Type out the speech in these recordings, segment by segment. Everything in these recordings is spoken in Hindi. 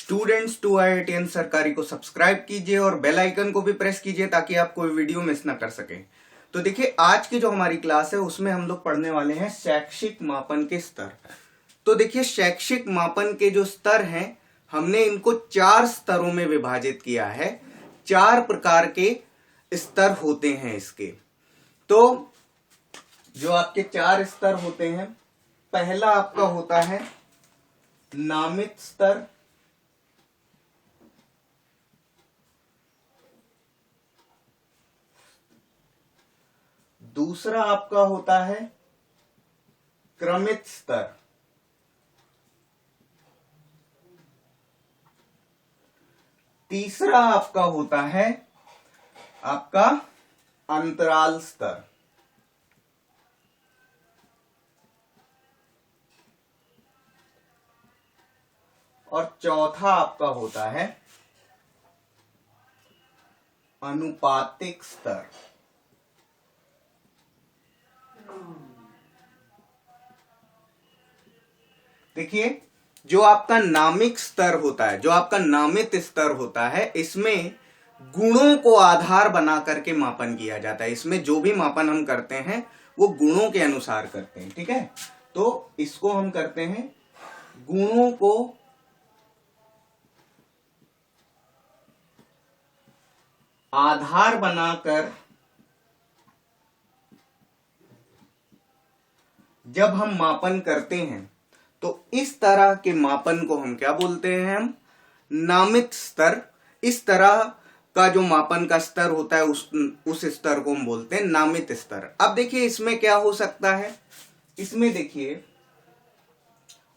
स्टूडेंट्स टू IITN सरकारी को सब्सक्राइब कीजिए और बेल आइकन को भी प्रेस कीजिए ताकि आप कोई वीडियो मिस ना कर सके। तो देखिए, आज की जो हमारी क्लास है उसमें हम लोग पढ़ने वाले हैं शैक्षिक मापन के स्तर। तो देखिए, शैक्षिक मापन के जो स्तर हैं हमने इनको 4 स्तरों में विभाजित किया है। 4 प्रकार के स्तर होते हैं इसके। तो जो आपके 4 स्तर होते हैं, पहला आपका होता है नामित स्तर, दूसरा आपका होता है क्रमित स्तर, तीसरा आपका होता है आपका अंतराल स्तर, और चौथा आपका होता है अनुपातिक स्तर। देखिए, जो आपका नामिक स्तर होता है, जो आपका नामित स्तर होता है, इसमें गुणों को आधार बना करके मापन किया जाता है। इसमें जो भी मापन हम करते हैं वो गुणों के अनुसार करते हैं। ठीक है, तो इसको हम करते हैं गुणों को आधार बनाकर जब हम मापन करते हैं तो इस तरह के मापन को हम क्या बोलते हैं? हम नामित स्तर। इस तरह का जो मापन का स्तर होता है उस स्तर को हम बोलते हैं नामित स्तर। अब देखिए, इसमें क्या हो सकता है। इसमें देखिए,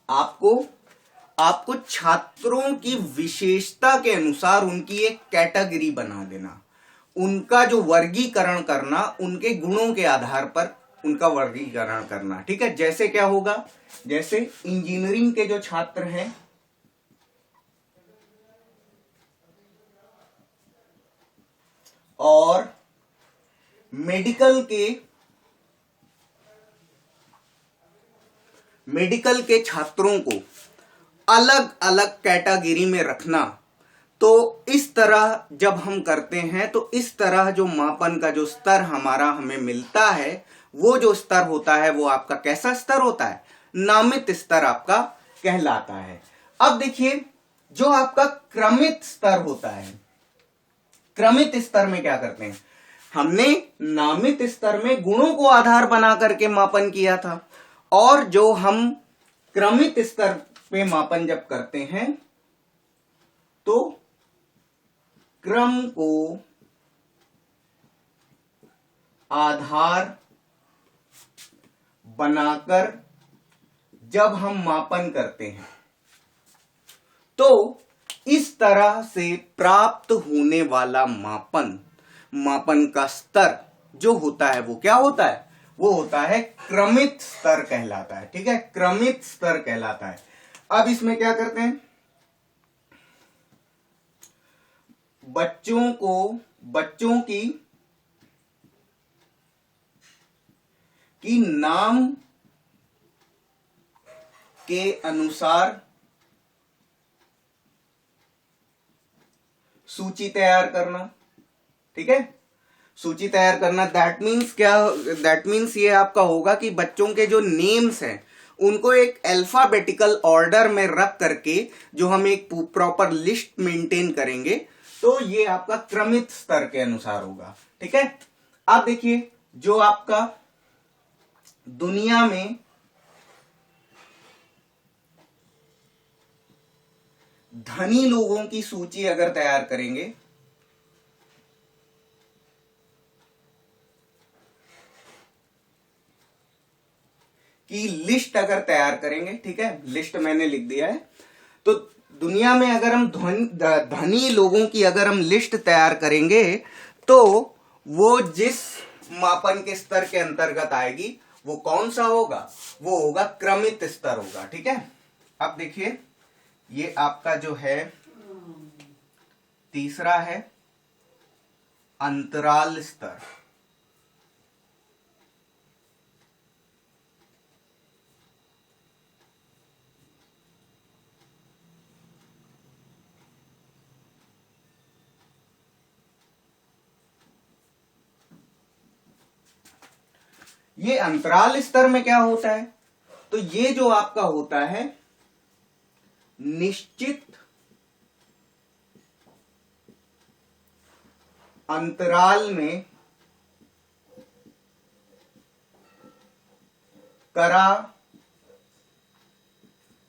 आपको छात्रों की विशेषता के अनुसार उनकी एक कैटेगरी बना देना, उनका जो वर्गीकरण करना, उनके गुणों के आधार पर उनका वर्गीकरण करना। ठीक है, जैसे क्या होगा, जैसे इंजीनियरिंग के जो छात्र हैं और मेडिकल के छात्रों को अलग अलग कैटेगरी में रखना। तो इस तरह जब हम करते हैं तो इस तरह जो मापन का जो स्तर हमें मिलता है, वो जो स्तर होता है वो आपका कैसा स्तर होता है? नामित स्तर आपका कहलाता है। अब देखिए, जो आपका क्रमित स्तर होता है, क्रमित स्तर में क्या करते हैं? हमने नामित स्तर में गुणों को आधार बना करके मापन किया था, और जो हम क्रमित स्तर पे मापन जब करते हैं तो क्रम को आधार बनाकर जब हम मापन करते हैं तो इस तरह से प्राप्त होने वाला मापन का स्तर जो होता है वो क्या होता है? वो होता है क्रमित स्तर कहलाता है। ठीक है, क्रमित स्तर कहलाता है। अब इसमें क्या करते हैं? बच्चों की नाम के अनुसार सूची तैयार करना। ठीक है, सूची तैयार करना, दैट मीन्स क्या? दैट मीन्स ये आपका होगा कि बच्चों के जो नेम्स हैं उनको एक अल्फाबेटिकल ऑर्डर में रख करके जो हम एक प्रॉपर लिस्ट मेंटेन करेंगे, तो ये आपका क्रमित स्तर के अनुसार होगा। ठीक है, अब देखिए, जो आपका दुनिया में धनी लोगों की सूची अगर तैयार करेंगे, की लिस्ट अगर तैयार करेंगे, ठीक है, लिस्ट मैंने लिख दिया है, तो दुनिया में अगर हम धनी लोगों की अगर हम लिस्ट तैयार करेंगे तो वो जिस मापन के स्तर के अंतर्गत आएगी वो कौन सा होगा? वो होगा क्रमित स्तर होगा। ठीक है, अब देखिए, ये आपका जो है तीसरा है अंतराल स्तर। ये अंतराल स्तर में क्या होता है, तो ये जो आपका होता है निश्चित अंतराल में करा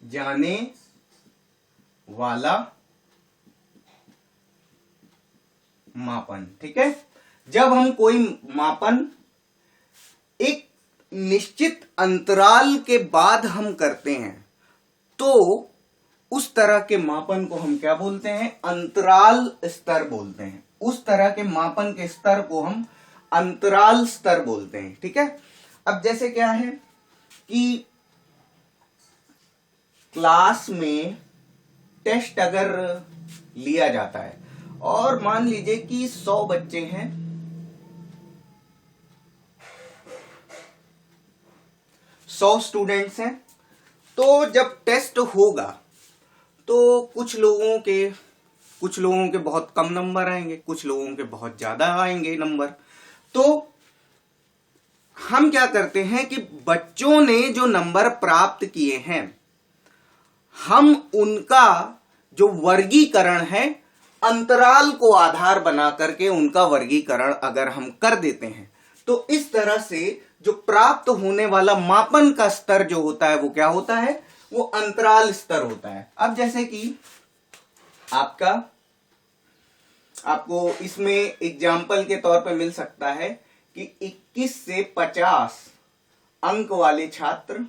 जाने वाला मापन। ठीक है, जब हम कोई मापन एक निश्चित अंतराल के बाद हम करते हैं तो उस तरह के मापन को हम क्या बोलते हैं, अंतराल स्तर बोलते हैं। उस तरह के मापन के स्तर को हम अंतराल स्तर बोलते हैं। ठीक है, अब जैसे क्या है कि क्लास में टेस्ट अगर लिया जाता है और मान लीजिए कि 100 बच्चे हैं, 100 स्टूडेंट्स हैं, तो जब टेस्ट होगा तो कुछ लोगों के बहुत कम नंबर आएंगे, कुछ लोगों के बहुत ज्यादा आएंगे नंबर। तो हम क्या करते हैं कि बच्चों ने जो नंबर प्राप्त किए हैं, हम उनका जो वर्गीकरण है अंतराल को आधार बना करके उनका वर्गीकरण अगर हम कर देते हैं तो इस तरह से जो प्राप्त होने वाला मापन का स्तर जो होता है वो क्या होता है, वो अंतराल स्तर होता है। अब जैसे कि आपको इसमें एग्जाम्पल के तौर पे मिल सकता है कि 21 से 50 अंक वाले छात्र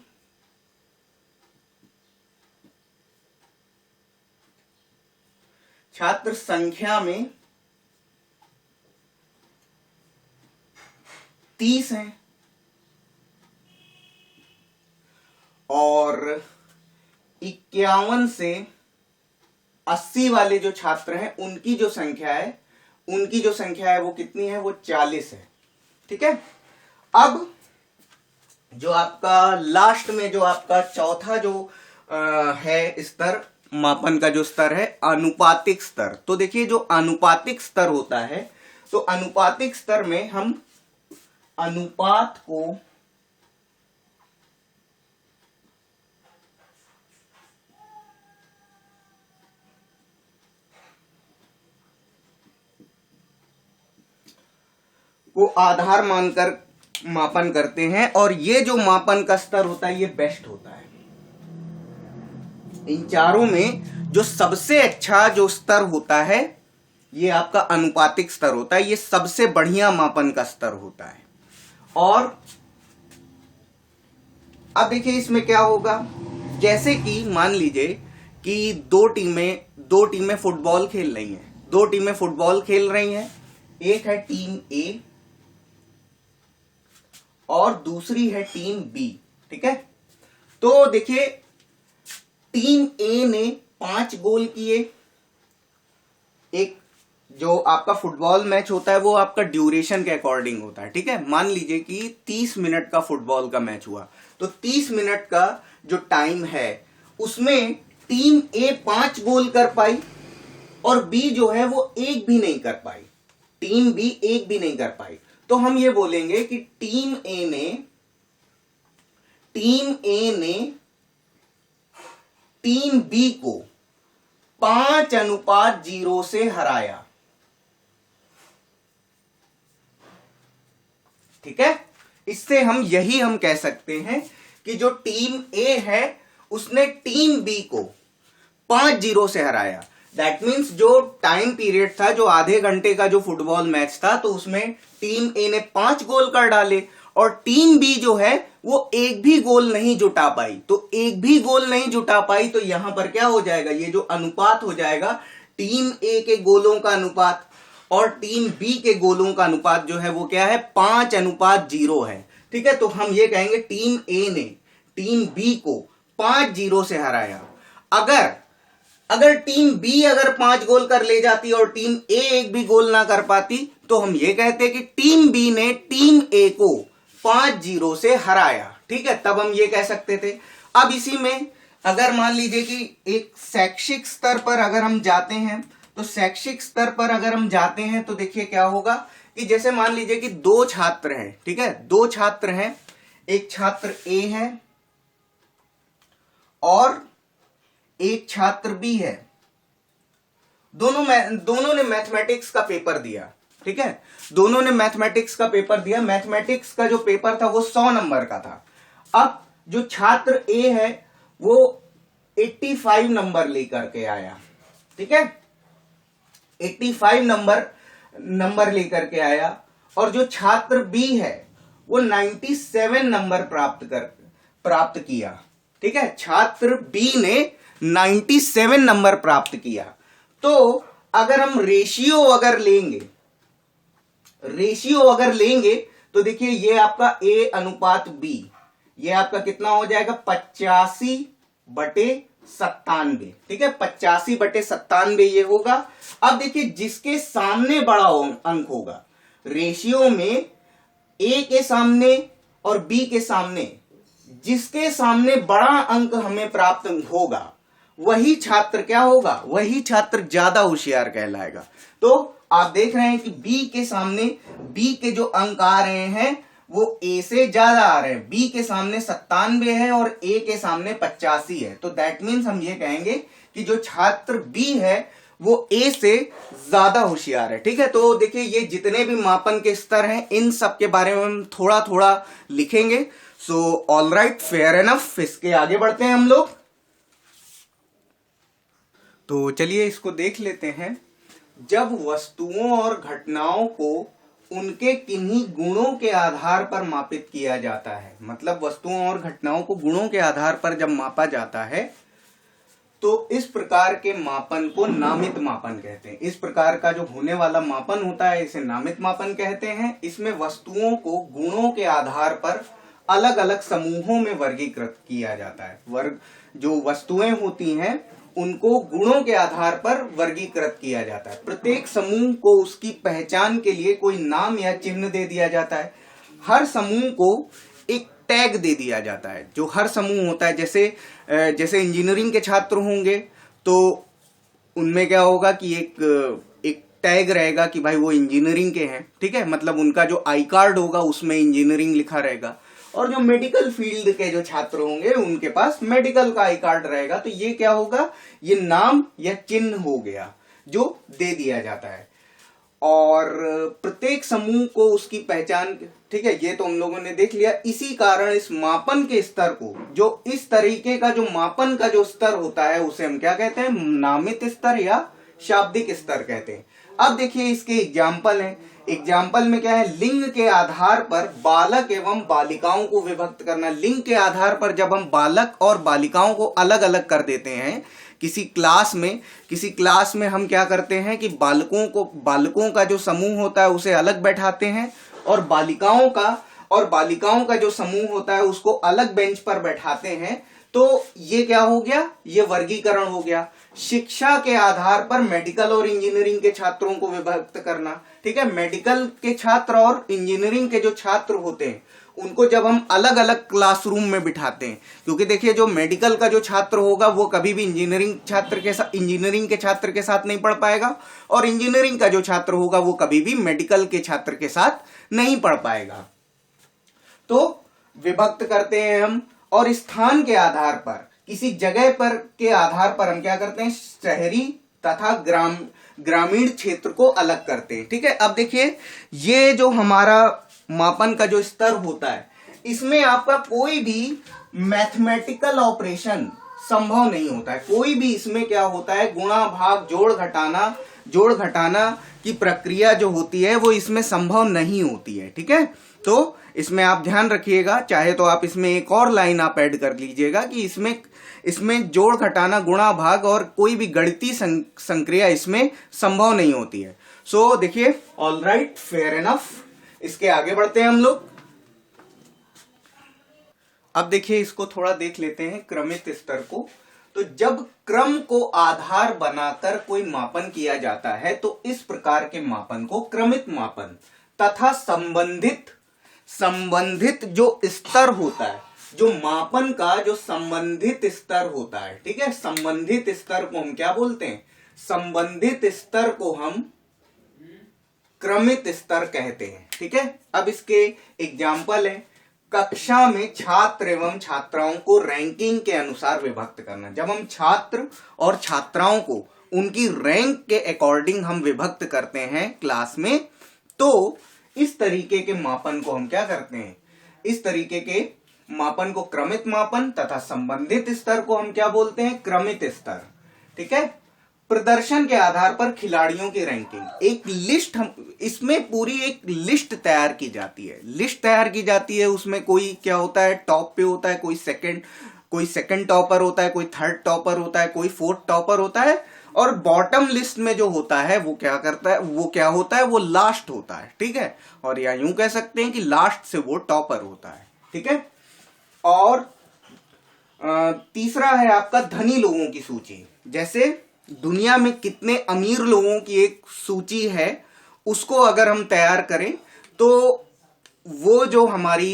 संख्या में 30 हैं और 51 से 80 वाले जो छात्र हैं उनकी जो संख्या है वो कितनी है, वो 40 है। ठीक है, अब जो आपका लास्ट में जो आपका चौथा जो है स्तर, मापन का जो स्तर है आनुपातिक स्तर। तो देखिए जो आनुपातिक स्तर होता है, तो आनुपातिक स्तर में हम अनुपात को आधार मानकर मापन करते हैं और ये जो मापन का स्तर होता है ये बेस्ट होता है। इन चारों में जो सबसे अच्छा जो स्तर होता है ये आपका अनुपातिक स्तर होता है, ये सबसे बढ़िया मापन का स्तर होता है। और अब देखिए इसमें क्या होगा, जैसे कि मान लीजिए कि दो टीमें फुटबॉल खेल रही हैं, एक है टीम ए और दूसरी है टीम बी। ठीक है, तो देखिए टीम ए ने 5 गोल किए। एक जो आपका फुटबॉल मैच होता है वो आपका ड्यूरेशन के अकॉर्डिंग होता है। ठीक है, मान लीजिए कि 30 मिनट का फुटबॉल का मैच हुआ, तो 30 मिनट का जो टाइम है उसमें टीम ए 5 गोल कर पाई और बी जो है वो एक भी नहीं कर पाई, टीम बी एक भी नहीं कर पाई। तो हम ये बोलेंगे कि टीम ए ने टीम बी को 5:0 से हराया। ठीक है, इससे हम कह सकते हैं कि जो टीम ए है उसने टीम बी को 5-0 से हराया। दैट मीन्स जो टाइम पीरियड था, जो आधे घंटे का जो फुटबॉल मैच था, तो उसमें टीम ए ने 5 गोल कर डाले और टीम बी जो है वो एक भी गोल नहीं जुटा पाई। तो एक भी गोल नहीं जुटा पाई तो यहां पर क्या हो जाएगा, ये जो अनुपात हो जाएगा टीम ए के गोलों का अनुपात और टीम बी के गोलों का अनुपात जो है वो क्या है, 5:0 है। ठीक है, तो हम ये कहेंगे टीम ए ने टीम बी को 5-0 से हराया। अगर टीम बी अगर 5 गोल कर ले जाती और टीम ए एक भी गोल ना कर पाती तो हम ये कहते कि टीम बी ने टीम ए को 5-0 से हराया। ठीक है, तब हम ये कह सकते थे। अब इसी में अगर मान लीजिए कि एक शैक्षिक स्तर पर अगर हम जाते हैं, तो शैक्षिक स्तर पर अगर हम जाते हैं तो देखिए क्या होगा कि जैसे मान लीजिए कि 2 छात्र हैं। ठीक है, 2 छात्र हैं एक छात्र ए है और एक छात्र बी है। दोनों ने मैथमेटिक्स का पेपर दिया, ठीक है, दोनों ने मैथमेटिक्स का पेपर दिया। मैथमेटिक्स का जो पेपर था वो 100 नंबर का था। अब जो छात्र ए है वो 85 नंबर लेकर के आया, ठीक है, 85 नंबर लेकर के आया, और जो छात्र बी है वो 97 नंबर प्राप्त किया, ठीक है, छात्र बी ने 97 नंबर प्राप्त किया। तो अगर हम रेशियो अगर लेंगे तो देखिए ये आपका ए अनुपात बी, ये आपका कितना हो जाएगा 85/97, ठीक है, 85/97 ये होगा। अब देखिए जिसके सामने बड़ा अंक होगा, रेशियो में ए के सामने और बी के सामने, जिसके सामने बड़ा अंक हमें प्राप्त होगा वही छात्र क्या होगा, वही छात्र ज्यादा होशियार कहलाएगा। तो आप देख रहे हैं कि बी के सामने बी के जो अंक आ रहे हैं वो ए से ज्यादा आ रहे हैं। बी के सामने 97 है और ए के सामने 85 है। तो दैट मीन्स हम ये कहेंगे कि जो छात्र बी है वो ए से ज्यादा होशियार है, ठीक है। तो देखिए ये जितने भी मापन के स्तर हैं इन सब के बारे में हम थोड़ा थोड़ा लिखेंगे। So all right, fair enough. इसके आगे बढ़ते हैं हम लोग। तो चलिए इसको देख लेते हैं। जब वस्तुओं और घटनाओं को उनके किन्हीं गुणों के आधार पर मापित किया जाता है, मतलब वस्तुओं और घटनाओं को गुणों के आधार पर जब मापा जाता है तो इस प्रकार के मापन को नामित मापन कहते हैं। इस प्रकार का जो होने वाला मापन होता है इसे नामित मापन कहते हैं। इसमें वस्तुओं को गुणों के आधार पर अलग अलग समूहों में वर्गीकृत किया जाता है। जो वस्तुएं होती हैं उनको गुणों के आधार पर वर्गीकृत किया जाता है। प्रत्येक समूह को उसकी पहचान के लिए कोई नाम या चिन्ह दे दिया जाता है। हर समूह को एक टैग दे दिया जाता है। जो हर समूह होता है, जैसे इंजीनियरिंग के छात्र होंगे तो उनमें क्या होगा कि एक टैग रहेगा कि भाई वो इंजीनियरिंग के हैं, ठीक है, मतलब उनका जो आई कार्ड होगा उसमें इंजीनियरिंग लिखा रहेगा। और जो मेडिकल फील्ड के जो छात्र होंगे उनके पास मेडिकल का आई कार्ड रहेगा। तो ये क्या होगा, ये नाम या चिन्ह हो गया जो दे दिया जाता है। और प्रत्येक समूह को उसकी पहचान, ठीक है, ये तो हम लोगों ने देख लिया। इसी कारण इस मापन के स्तर को, जो इस तरीके का जो मापन का जो स्तर होता है उसे हम क्या कहते हैं, नामित स्तर या शाब्दिक स्तर कहते हैं। अब देखिए इसके एग्जाम्पल हैं। एग्जाम्पल में क्या है, लिंग के आधार पर बालक एवं बालिकाओं को विभक्त करना। लिंग के आधार पर जब हम बालक और बालिकाओं को अलग अलग कर देते हैं किसी क्लास में हम क्या करते हैं कि बालकों का जो समूह होता है उसे अलग बैठाते हैं और बालिकाओं का जो समूह होता है उसको अलग बेंच पर बैठाते हैं। तो ये क्या हो गया, ये वर्गीकरण हो गया। शिक्षा के आधार पर मेडिकल और इंजीनियरिंग के छात्रों को विभक्त करना, ठीक है, मेडिकल के छात्र और इंजीनियरिंग के जो छात्र होते हैं उनको जब हम अलग अलग क्लासरूम में बिठाते हैं, क्योंकि देखिए जो मेडिकल का जो छात्र होगा वो कभी भी इंजीनियरिंग के छात्र के साथ नहीं पढ़ पाएगा और इंजीनियरिंग का जो छात्र होगा वो कभी भी मेडिकल के छात्र के साथ नहीं पढ़ पाएगा। तो विभक्त करते हैं हम। और स्थान के आधार पर, किसी जगह पर के आधार पर हम क्या करते हैं, शहरी तथा ग्रामीण क्षेत्र को अलग करते हैं, ठीक है। अब देखिए ये जो हमारा मापन का जो स्तर होता है इसमें आपका कोई भी मैथमेटिकल ऑपरेशन संभव नहीं होता है। कोई भी इसमें क्या होता है, गुणा भाग जोड़ घटाना की प्रक्रिया जो होती है वो इसमें संभव नहीं होती है, ठीक है। तो इसमें आप ध्यान रखिएगा, चाहे तो आप इसमें एक और लाइन आप ऐड कर लीजिएगा कि इसमें जोड़ घटाना, गुणा भाग और कोई भी गणितीय संक्रिया इसमें संभव नहीं होती है। सो देखिए, ऑल राइट, फेयर एनफ। इसके आगे बढ़ते हैं हम लोग। अब देखिए इसको थोड़ा देख लेते हैं, क्रमित स्तर को। तो जब क्रम को आधार बनाकर कोई मापन किया जाता है तो इस प्रकार के मापन को क्रमित मापन तथा संबंधित जो स्तर होता है, जो मापन का जो संबंधित स्तर होता है, ठीक है, संबंधित स्तर को हम क्या बोलते हैं, संबंधित स्तर को हम क्रमित स्तर कहते हैं, ठीक है। अब इसके एग्जाम्पल है, कक्षा में छात्र एवं छात्राओं को रैंकिंग के अनुसार विभक्त करना। जब हम छात्र और छात्राओं को उनकी रैंक के अकॉर्डिंग हम विभक्त करते हैं क्लास में, तो इस तरीके के मापन को हम क्या करते हैं, इस तरीके के मापन को क्रमित मापन तथा संबंधित स्तर को हम क्या बोलते हैं, क्रमित स्तर। ठीक है। प्रदर्शन के आधार पर खिलाड़ियों की रैंकिंग, एक लिस्ट, हम इसमें पूरी एक लिस्ट तैयार की जाती है, लिस्ट तैयार की जाती है। उसमें कोई क्या होता है, टॉप पे होता है, कोई सेकंड टॉपर होता है, कोई थर्ड टॉपर होता है, कोई फोर्थ टॉपर होता है, और बॉटम लिस्ट में जो होता है वो क्या करता है, वो क्या होता है, वो लास्ट होता है। ठीक है। और या यूं कह सकते हैं कि लास्ट से वो टॉपर होता है। ठीक है। और तीसरा है आपका धनी लोगों की सूची। जैसे दुनिया में कितने अमीर लोगों की एक सूची है, उसको अगर हम तैयार करें तो वो जो हमारी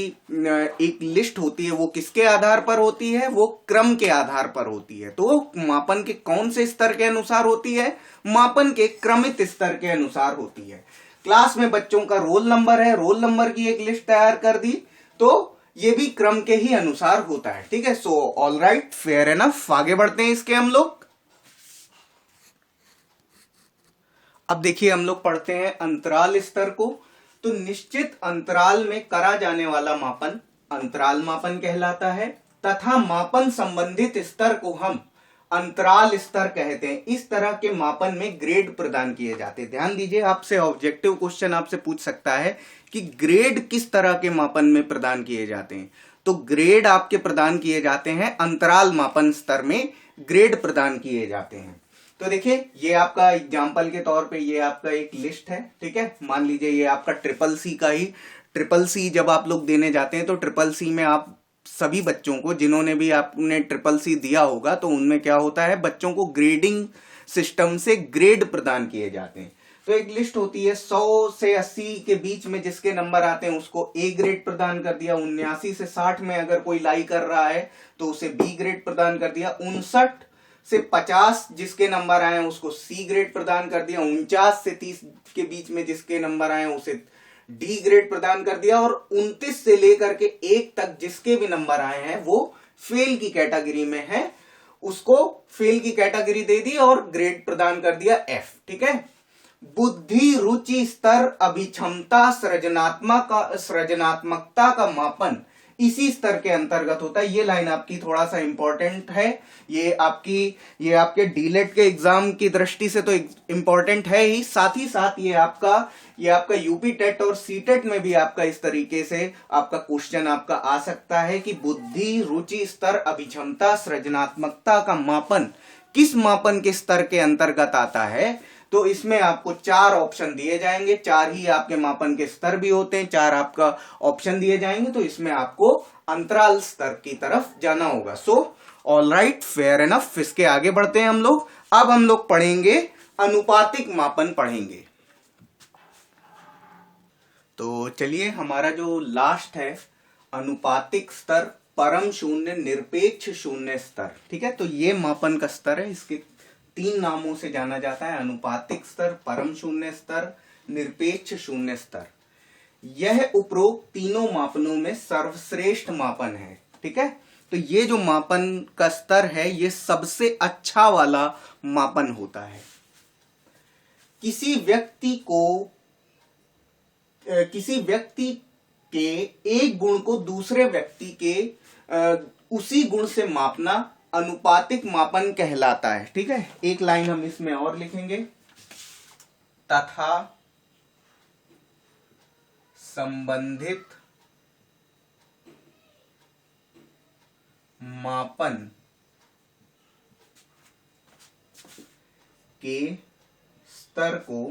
एक लिस्ट होती है वो किसके आधार पर होती है, वो क्रम के आधार पर होती है। तो मापन के कौन से स्तर के अनुसार होती है, मापन के क्रमित स्तर के अनुसार होती है। क्लास में बच्चों का रोल नंबर है, रोल नंबर की एक लिस्ट तैयार कर दी, तो ये भी क्रम के ही अनुसार होता है। ठीक है। So all right, fair enough. आगे बढ़ते हैं इसके हम लोग। अब देखिए हम लोग पढ़ते हैं अंतराल स्तर को। तो निश्चित अंतराल में करा जाने वाला मापन अंतराल मापन कहलाता है, तथा मापन संबंधित स्तर को हम अंतराल स्तर कहते हैं। इस तरह के मापन में ग्रेड प्रदान किए जाते हैं। ध्यान दीजिए, आपसे ऑब्जेक्टिव क्वेश्चन आपसे पूछ सकता है कि ग्रेड किस तरह के मापन में प्रदान किए जाते हैं। तो ग्रेड आपके प्रदान किए जाते हैं अंतराल मापन स्तर में, ग्रेड प्रदान किए जाते हैं। तो देखिए, ये आपका एग्जाम्पल के तौर पे ये आपका एक लिस्ट है। ठीक है। मान लीजिए ये आपका ट्रिपल सी का ही, ट्रिपल सी जब आप लोग देने जाते हैं तो ट्रिपल सी में आप सभी बच्चों को, जिन्होंने भी आपने ट्रिपल सी दिया होगा, तो उनमें क्या होता है, बच्चों को ग्रेडिंग सिस्टम से ग्रेड प्रदान किए जाते हैं। तो एक लिस्ट होती है 100 से 80 के बीच में जिसके नंबर आते हैं उसको ए ग्रेड प्रदान कर दिया। 79 से 60 में अगर कोई लाई कर रहा है तो उसे बी ग्रेड प्रदान कर दिया। 59 से 50 जिसके नंबर आए हैं उसको सी ग्रेड प्रदान कर दिया। 49 से 30 के बीच में जिसके नंबर आए हैं उसे डी ग्रेड प्रदान कर दिया। और 29 से लेकर के 1 तक जिसके भी नंबर आए हैं वो फेल की कैटेगरी में है, उसको फेल की कैटेगरी दे दी और ग्रेड प्रदान कर दिया एफ। ठीक है। बुद्धि, रुचि स्तर, अभिक्षमता, सृजनात्मकता का मापन इसी स्तर के अंतर्गत होता है। ये लाइन आपकी थोड़ा सा इंपॉर्टेंट है, ये आपके डीलेट के एग्जाम की दृष्टि से तो इंपॉर्टेंट है ही, साथ ही साथ ये आपका यूपी टेट और सी टेट में भी आपका इस तरीके से आपका क्वेश्चन आपका आ सकता है कि बुद्धि, रुचि स्तर, अभिक्षमता, सृजनात्मकता का मापन किस मापन के स्तर के अंतर्गत आता है। तो इसमें आपको 4 ऑप्शन दिए जाएंगे, 4 ही आपके मापन के स्तर भी होते हैं, 4 आपका ऑप्शन दिए जाएंगे। तो इसमें आपको अंतराल स्तर की तरफ जाना होगा। So all right, fair enough. इसके आगे बढ़ते हैं हम लोग। अब हम लोग पढ़ेंगे अनुपातिक मापन पढ़ेंगे। तो चलिए, हमारा जो लास्ट है अनुपातिक स्तर, परम शून्य, निरपेक्ष शून्य स्तर। ठीक है। तो ये मापन का स्तर है, इसके 3 नामों से जाना जाता है, अनुपातिक स्तर, परम शून्य स्तर, निरपेक्ष शून्य स्तर। यह उपरोक्त तीनों मापनों में सर्वश्रेष्ठ मापन है। ठीक है। तो ये जो मापन का स्तर है ये सबसे अच्छा वाला मापन होता है। किसी व्यक्ति के एक गुण को दूसरे व्यक्ति के उसी गुण से मापना अनुपातिक मापन कहलाता है। ठीक है। एक लाइन हम इसमें और लिखेंगे, तथा संबंधित मापन के स्तर को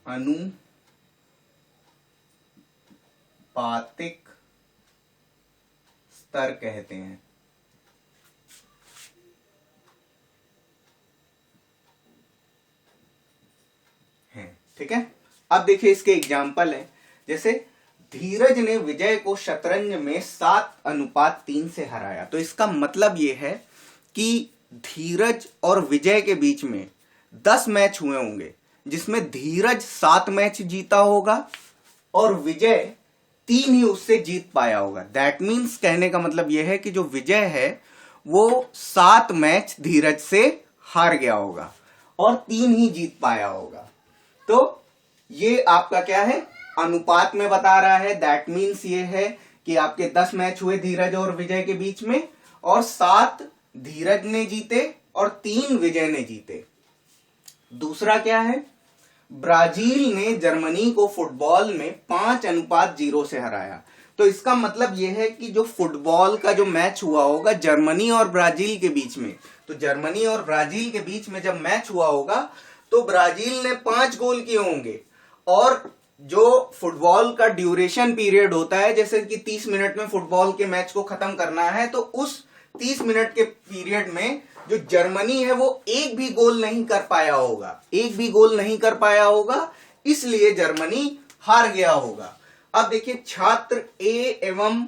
अनुपातिक स्तर कहते हैं। ठीक है। अब देखिए इसके एग्जाम्पल है। जैसे धीरज ने विजय को शतरंज में 7:3 से हराया। तो इसका मतलब यह है कि धीरज और विजय के बीच में 10 मैच हुए होंगे, जिसमें धीरज 7 मैच जीता होगा और विजय 3 ही उससे जीत पाया होगा। दैट मीन्स कहने का मतलब यह है कि जो विजय है वो 7 मैच धीरज से हार गया होगा और 3 ही जीत पाया होगा। तो ये आपका क्या है, अनुपात में बता रहा है। दैट मीन्स ये है कि आपके 10 मैच हुए धीरज और विजय के बीच में और 7 धीरज ने जीते और 3 विजय ने जीते। दूसरा क्या है, ब्राजील ने जर्मनी को फुटबॉल में 5:0 से हराया। तो इसका मतलब यह है कि जो फुटबॉल का जो मैच हुआ होगा जर्मनी और ब्राजील के बीच में, तो जर्मनी और ब्राजील के बीच में जब मैच हुआ होगा तो ब्राजील ने 5 गोल किए होंगे और जो फुटबॉल का ड्यूरेशन पीरियड होता है, जैसे कि 30 मिनट में फुटबॉल के मैच को खत्म करना है, तो उस 30 मिनट के पीरियड में जो जर्मनी है वो एक भी गोल नहीं कर पाया होगा, एक भी गोल नहीं कर पाया होगा, इसलिए जर्मनी हार गया होगा। अब देखिए, छात्र ए एवं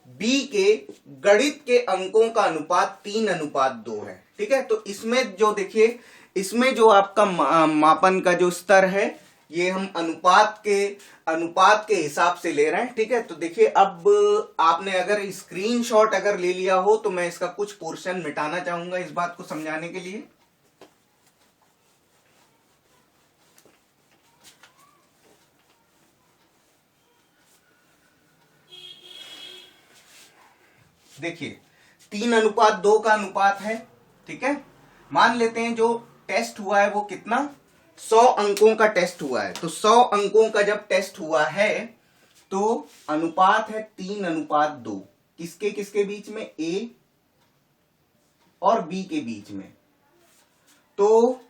बी के गणित के अंकों का अनुपात 3:2 है। ठीक है, तो इसमें जो देखिए, इसमें जो आपका मापन का जो स्तर है ये हम अनुपात के हिसाब से ले रहे हैं। ठीक है, तो देखिए, अब आपने अगर स्क्रीनशॉट अगर ले लिया हो तो मैं इसका कुछ पोर्शन मिटाना चाहूंगा इस बात को समझाने के लिए। देखिए, 3:2 का अनुपात है। ठीक है, मान लेते हैं जो टेस्ट हुआ है वो कितना, 100 अंकों का टेस्ट हुआ है। तो 100 अंकों का जब टेस्ट हुआ है तो अनुपात है 3:2। किसके किसके बीच में, ए और बी के बीच में। तो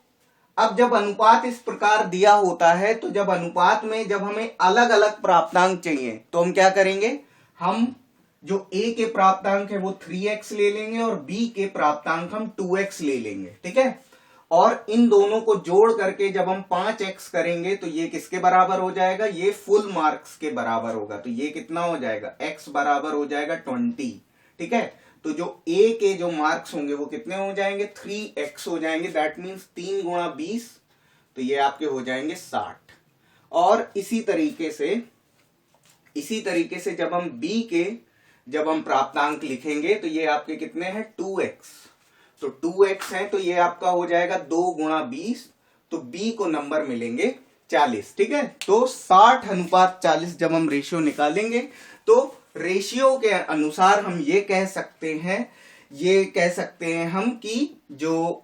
अब जब अनुपात इस प्रकार दिया होता है तो जब अनुपात में जब हमें अलग अलग प्राप्तांक चाहिए तो हम क्या करेंगे, हम जो ए के प्राप्तांक है वो 3x ले लेंगे और बी के प्राप्तांक हम 2x ले लेंगे। ठीक है, और इन दोनों को जोड़ करके जब हम 5x करेंगे तो ये किसके बराबर हो जाएगा, ये फुल मार्क्स के बराबर होगा। तो ये कितना हो जाएगा, x बराबर हो जाएगा 20। ठीक है, तो जो a के जो मार्क्स होंगे वो कितने हो जाएंगे, 3x हो जाएंगे। दैट मीन्स 3 गुणा 20, तो ये आपके हो जाएंगे 60। और इसी तरीके से जब हम b के जब हम प्राप्तांक लिखेंगे तो ये आपके कितने हैं, 2x। तो 2x है तो ये आपका हो जाएगा 2 गुणा 20, तो b को नंबर मिलेंगे 40। ठीक है, तो 60:40 जब हम रेशियो निकालेंगे तो रेशियो के अनुसार हम ये कह सकते हैं हम कि जो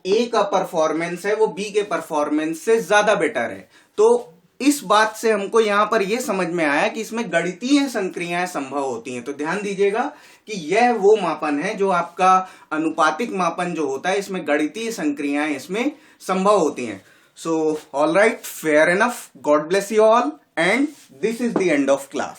a का परफॉर्मेंस है वो b के परफॉर्मेंस से ज्यादा बेटर है। तो इस बात से हमको यहां पर यह समझ में आया कि इसमें गणितीय संक्रियाएं संभव होती हैं। तो ध्यान दीजिएगा कि यह वो मापन है जो आपका अनुपातिक मापन जो होता है, इसमें गणितीय संक्रियाएं इसमें संभव होती हैं। So all right, fair enough, God bless you all, and this is the end of class.